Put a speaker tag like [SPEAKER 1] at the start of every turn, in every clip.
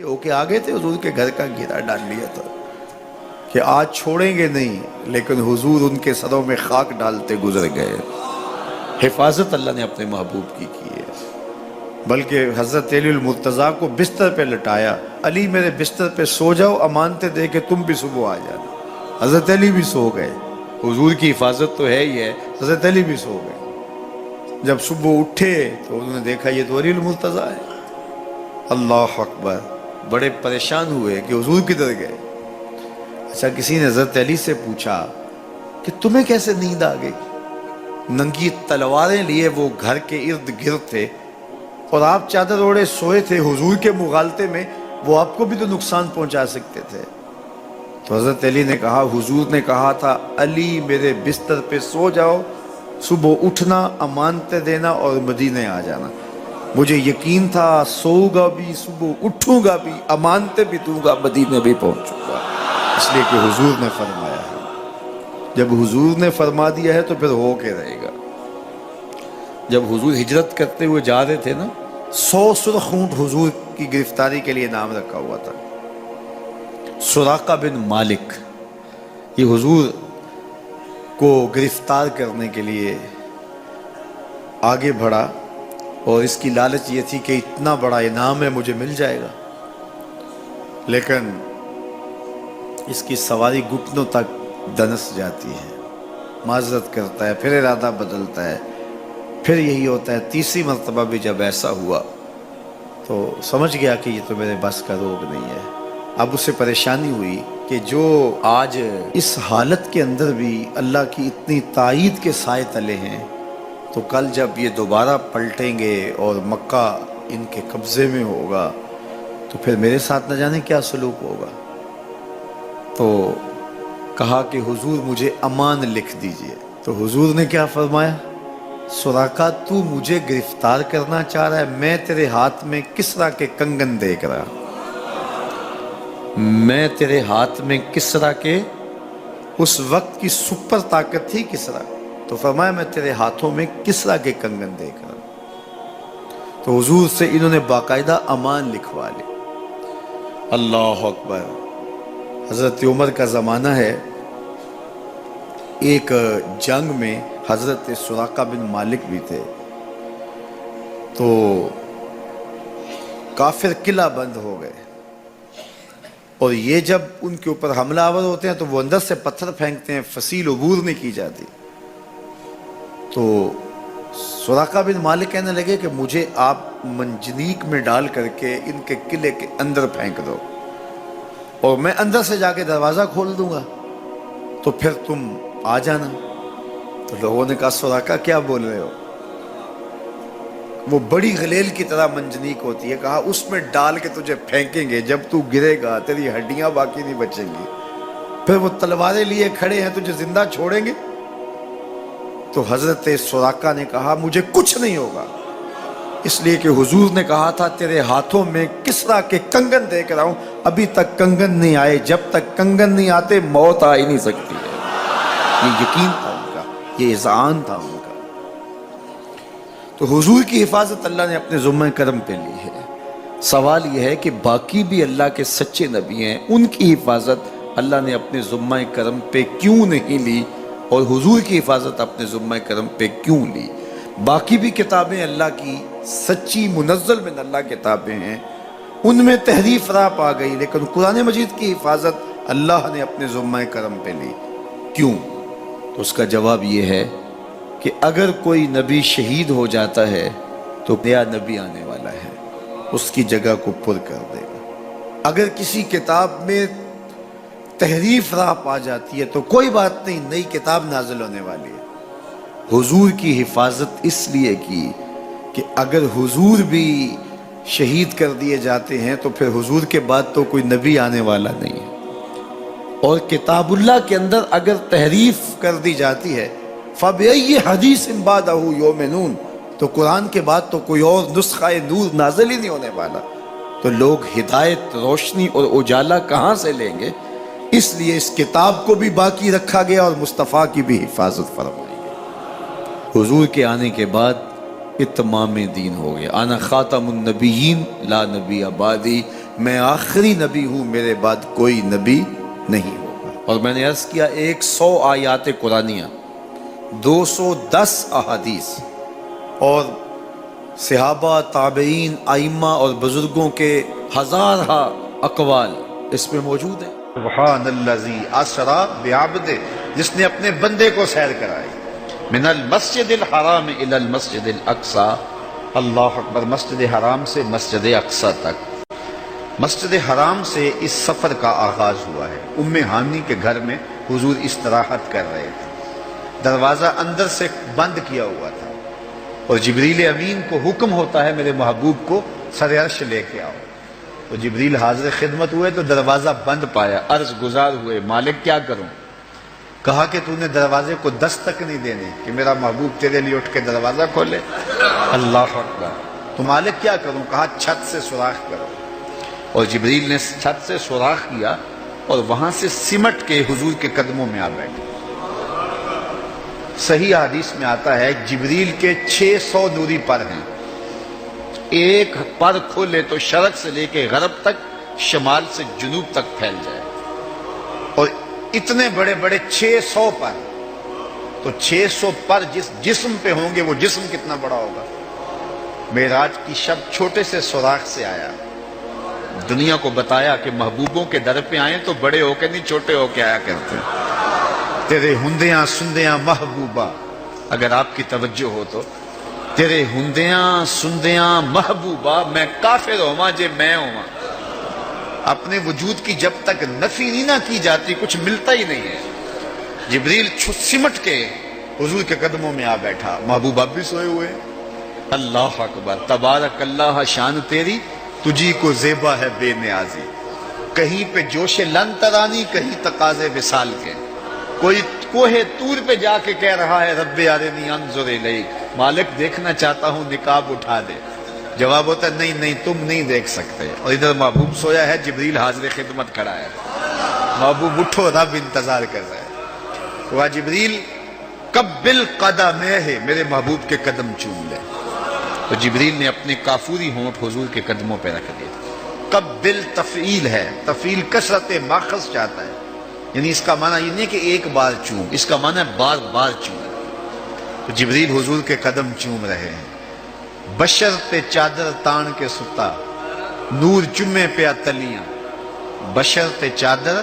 [SPEAKER 1] ہو کے آگے تھے حضور کے گھر کا گھیرا ڈال لیا تھا کہ آج چھوڑیں گے نہیں، لیکن حضور ان کے سروں میں خاک ڈالتے گزر گئے۔ حفاظت اللہ نے اپنے محبوب کی ہے۔ بلکہ حضرت علی المرتضیٰ کو بستر پہ لٹایا، علی میرے بستر پہ سو جاؤ، امانتیں دے کے تم بھی صبح آ جانا۔ حضرت علی بھی سو گئے، حضور کی حفاظت تو ہے ہی ہے، حضرت علی بھی سو گئے۔ جب صبح اٹھے تو انہوں نے دیکھا یہ تو علی المرتضیٰ ہے۔ اللہ اکبر، بڑے پریشان ہوئے کہ حضور کدھر گئے۔ اچھا، کسی نے حضرت علی سے پوچھا کہ تمہیں کیسے نیند آ گئی؟ ننگی تلواریں لیے وہ گھر کے ارد گرد تھے اور آپ چادر اوڑے سوئے تھے حضور کے مغالطے میں، وہ آپ کو بھی تو نقصان پہنچا سکتے تھے۔ تو حضرت علی نے کہا حضور نے کہا تھا علی میرے بستر پہ سو جاؤ، صبح اٹھنا، امانتیں دینا اور مدینے آ جانا۔ مجھے یقین تھا سوؤں گا بھی، صبح اٹھوں گا بھی، امانتیں بھی دوں گا، مدینے بھی پہنچوں گا، اس لیے کہ حضور نے فرمایا ہے۔ جب حضور نے فرما دیا ہے تو پھر ہو کے رہے گا۔ جب حضور ہجرت کرتے ہوئے جا رہے تھے نا، 100 سرخ اونٹ حضور کی گرفتاری کے لیے نام رکھا ہوا تھا۔ سراقہ بن مالک یہ حضور کو گرفتار کرنے کے لیے آگے بڑھا اور اس کی لالچ یہ تھی کہ اتنا بڑا انعام ہے، مجھے مل جائے گا، لیکن اس کی سواری گھٹنوں تک دنس جاتی ہے، معذرت کرتا ہے، پھر ارادہ بدلتا ہے، پھر یہی ہوتا ہے۔ تیسری مرتبہ بھی جب ایسا ہوا تو سمجھ گیا کہ یہ تو میرے بس کا روگ نہیں ہے۔ اب اسے پریشانی ہوئی کہ جو آج اس حالت کے اندر بھی اللہ کی اتنی تائید کے سائے تلے ہیں، تو کل جب یہ دوبارہ پلٹیں گے اور مکہ ان کے قبضے میں ہوگا تو پھر میرے ساتھ نہ جانے کیا سلوک ہوگا۔ تو کہا کہ حضور مجھے امان لکھ دیجئے۔ تو حضور نے کیا فرمایا؟ سراقہ تو مجھے گرفتار کرنا چاہ رہا ہے، میں تیرے ہاتھ میں کسریٰ کے کنگن دیکھ رہا، میں تیرے ہاتھ میں کسریٰ کے، اس وقت کی سپر طاقت تھی کسریٰ، تو فرمایا میں تیرے ہاتھوں میں کسریٰ کے کنگن دیکھ رہا ہوں۔ تو حضور سے انہوں نے باقاعدہ امان لکھوا لی۔ اللہ اکبر۔ حضرت عمر کا زمانہ ہے، ایک جنگ میں حضرت سراقہ بن مالک بھی تھے، تو کافر قلعہ بند ہو گئے، اور یہ جب ان کے اوپر حملہ آور ہوتے ہیں تو وہ اندر سے پتھر پھینکتے ہیں، فصیل عبور نہیں کی جاتی۔ تو سراقہ بن مالک کہنے لگے کہ مجھے آپ منجنیق میں ڈال کر کے ان کے قلعے کے اندر پھینک دو اور میں اندر سے جا کے دروازہ کھول دوں گا، تو پھر تم آ جانا۔ تو لوگوں نے کہا سراقہ کیا بول رہے ہو؟ وہ بڑی غلیل کی طرح منجنیق ہوتی ہے، کہا اس میں ڈال کے تجھے پھینکیں گے، جب تو گرے گا تیری ہڈیاں باقی نہیں بچیں گی، پھر وہ تلواریں لیے کھڑے ہیں تجھے زندہ چھوڑیں گے۔ تو حضرت سراقہ نے کہا مجھے کچھ نہیں ہوگا، اس لیے کہ حضور نے کہا تھا تیرے ہاتھوں میں کسریٰ کے کنگن دیکھ رہا ہوں، ابھی تک کنگن نہیں آئے، جب تک کنگن نہیں آتے موت آ ہی نہیں سکتی ہے۔ یہ یقین تھا ان کا، یہ اذعان تھا ان کا۔ تو حضور کی حفاظت اللہ نے اپنے ذمہ کرم پہ لی ہے۔ سوال یہ ہے کہ باقی بھی اللہ کے سچے نبی ہیں، ان کی حفاظت اللہ نے اپنے ذمہ کرم پہ کیوں نہیں لی، اور حضور کی حفاظت اپنے ذمہ کرم پہ کیوں لی؟ باقی بھی کتابیں اللہ کی سچی منزل من اللہ کتابیں ہیں، ان میں تحریف راہ پا گئی، لیکن قرآن مجید کی حفاظت اللہ نے اپنے ذمہ کرم پہ لی۔ کیوں؟ تو اس کا جواب یہ ہے کہ اگر کوئی نبی شہید ہو جاتا ہے تو نیا نبی آنے والا ہے، اس کی جگہ کو پر کر دے گا۔ اگر کسی کتاب میں تحریف راہ پا جاتی ہے تو کوئی بات نہیں، نئی کتاب نازل ہونے والی ہے۔ حضور کی حفاظت اس لیے کی کہ اگر حضور بھی شہید کر دیے جاتے ہیں تو پھر حضور کے بعد تو کوئی نبی آنے والا نہیں ہے، اور کتاب اللہ کے اندر اگر تحریف کر دی جاتی ہے فَبِأَيِّ حَدِيثٍ بَعْدَهُ يُؤْمِنُونَ، تو قرآن کے بعد تو کوئی اور نسخہ نور نازل ہی نہیں ہونے والا، تو لوگ ہدایت، روشنی اور اجالا کہاں سے لیں گے؟ اس لیے اس کتاب کو بھی باقی رکھا گیا اور مصطفیٰ کی بھی حفاظت فرمائی گئی۔ حضور کے آنے کے بعد اتمام دین ہو گیا۔ انا خاتم النبیین لا نبی بعدی، میں آخری نبی ہوں، میرے بعد کوئی نبی نہیں ہوگا۔ اور میں نے عرض کیا 100 آیات قرآنیہ، 210 احادیث اور صحابہ، تابعین، ائمہ اور بزرگوں کے ہزارہ اقوال اس میں موجود ہیں۔ سبحان الذی اسری بعبدہ، جس نے اپنے بندے کو سیر کرائی، من المسجد الحرام الی المسجد الاقصی، اللہ اکبر، مسجد حرام سے مسجد اقصی تک۔ مسجد حرام سے اس سفر کا آغاز ہوا ہے۔ ام ہانی کے گھر میں حضور استراحت کر رہے تھے، دروازہ اندر سے بند کیا ہوا تھا، اور جبریل امین کو حکم ہوتا ہے میرے محبوب کو سر عرش لے کے آؤ۔ تو جبریل حاضر خدمت ہوئے تو دروازہ بند پایا، عرض گزار ہوئے مالک کیا کروں؟ کہا کہ تو نے دروازے کو دستک نہیں دینے کہ میرا محبوب تیرے لیے اٹھ کے دروازہ کھولے۔ اللہ اکبر، تو مالک کیا کروں؟ کہا چھت سے سوراخ کرو، اور جبریل نے چھت سے سوراخ کیا اور وہاں سے سمٹ کے حضور کے قدموں میں آ بیٹھے۔ صحیح حدیث میں آتا ہے جبریل کے 600 نوری پر ہیں، ایک پر کھولے تو شرق سے لے کے غرب تک، شمال سے جنوب تک پھیل جائے، اور اتنے بڑے بڑے 600 پر، تو 600 پر جس جسم پہ ہوں گے وہ جسم کتنا بڑا ہوگا۔ معراج کی شب چھوٹے سے سوراخ سے آیا، دنیا کو بتایا کہ محبوبوں کے در پہ آئیں تو بڑے ہو کے نہیں چھوٹے ہو کے آیا کرتے۔ تیرے ہندیاں سندیاں محبوبہ، اگر آپ کی توجہ ہو تو، تیرے ہندیاں سندیاں محبوبہ، میں کافر ہوا جے میں ہوا۔ اپنے وجود کی جب تک نفی نہیں نہ کی جاتی کچھ ملتا ہی نہیں ہے۔ جبریل سمٹ کے حضور کے قدموں میں آ بیٹھا، محبوب اب بھی سوئے ہوئے۔ اللہ اکبر، تبارک اللہ، شان تیری تجھی کو زیبا ہے بے نیازی، کہیں پہ جوش لن ترانی، کہیں تقاضے وصال کے، کوئی کوہ طور پہ جا کے کہہ رہا ہے رب ارنی انظر الیک، مالک دیکھنا چاہتا ہوں نقاب اٹھا دے۔ جواب ہوتا ہے نہیں نہیں تم نہیں دیکھ سکتے، اور ادھر محبوب سویا ہے، جبریل حاضر خدمت کھڑا ہے، محبوب اٹھو، رب انتظار کر رہا ہے۔ وہ جبریل قبل قدمہ، میرے محبوب کے قدم چوم لے۔ تو جبریل نے اپنے کافوری ہونٹ حضور کے قدموں پہ رکھ دیے۔ قبل تفعیل ہے، تفعیل کثرت ماخذ چاہتا ہے، یعنی اس کا معنی یہ نہیں کہ ایک بار چوم، اس کا معنی ہے بار بار چوم۔ تو جبریل حضور کے قدم چوم رہے ہیں۔ بشر تے چادر تان کے ستا، نور چمے پہ تلیاں، بشر تے چادر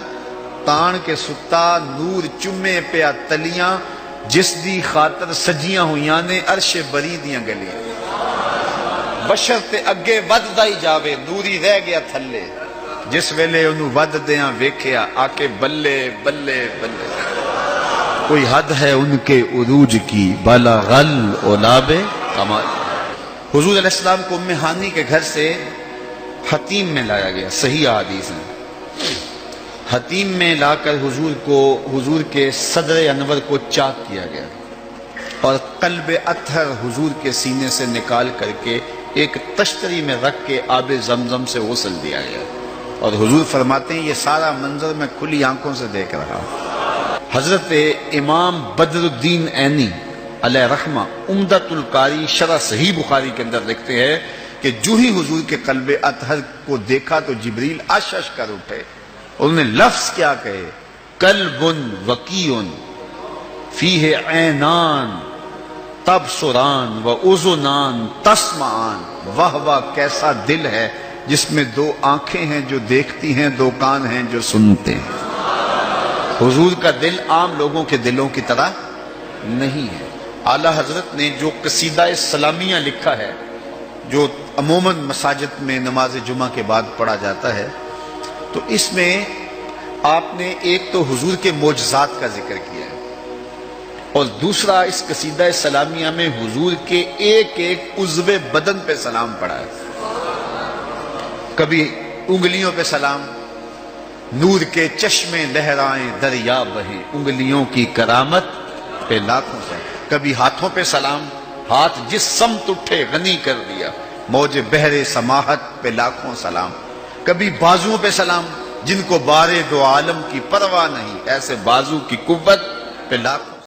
[SPEAKER 1] تان کے ستا، نور چمے پہ تلیاں، جس دی خاطر سجیاں ہویاں نے عرش بری دیاں گلیاں۔ بشر تے اگے ود دا ہی جاوے، نوری رہ گیا تھلے، جس ویلے انہوں ود دیاں ویکھیا آکے بلے بلے بلے، کوئی حد ہے ان کے عروج کی، بلغ العلاب کمال۔ حضور علیہ السلام کو ام ہانی کے گھر سے حتیم میں لایا گیا، صحیح حدیث ہے۔ حتیم میں لا کر حضور کے صدر انور کو چاک کیا گیا، اور قلب اطہر حضور کے سینے سے نکال کر کے ایک تشتری میں رکھ کے آب زمزم سے غسل دیا گیا، اور حضور فرماتے ہیں یہ سارا منظر میں کھلی آنکھوں سے دیکھ رہا ہوں۔ حضرت امام بدر الدین عینی علیہ رحمہ عمدۃ القاری شرح صحیح بخاری کے اندر لکھتے ہیں کہ جو ہی حضور کے قلب اطہر کو دیکھا تو جبریل عش عش کر اٹھے۔ انہوں نے لفظ کیا کہے، قلب وقیع فیہ عینان تبصران و اذنان تسمعان، واہ واہ کیسا دل ہے جس میں دو آنکھیں ہیں جو دیکھتی ہیں، دو کان ہیں جو سنتے ہیں۔ حضور کا دل عام لوگوں کے دلوں کی طرح نہیں ہے۔ اعلیٰ حضرت نے جو قصیدہ سلامیہ لکھا ہے، جو عموماً مساجد میں نماز جمعہ کے بعد پڑھا جاتا ہے، تو اس میں آپ نے ایک تو حضور کے معجزات کا ذکر کیا ہے، اور دوسرا اس قصیدہ سلامیہ میں حضور کے ایک ایک عضو بدن پہ سلام پڑھا ہے۔ کبھی انگلیوں پہ سلام، نور کے چشمے لہرائیں دریا بہیں، انگلیوں کی کرامت پہ لاکھوں سے، کبھی ہاتھوں پہ سلام، ہاتھ جس سمت اٹھے غنی کر دیا، موج بحر سماحت پہ لاکھوں سلام، کبھی بازوؤں پہ سلام، جن کو بارے دو عالم کی پرواہ نہیں، ایسے بازو کی قوت پہ لاکھوں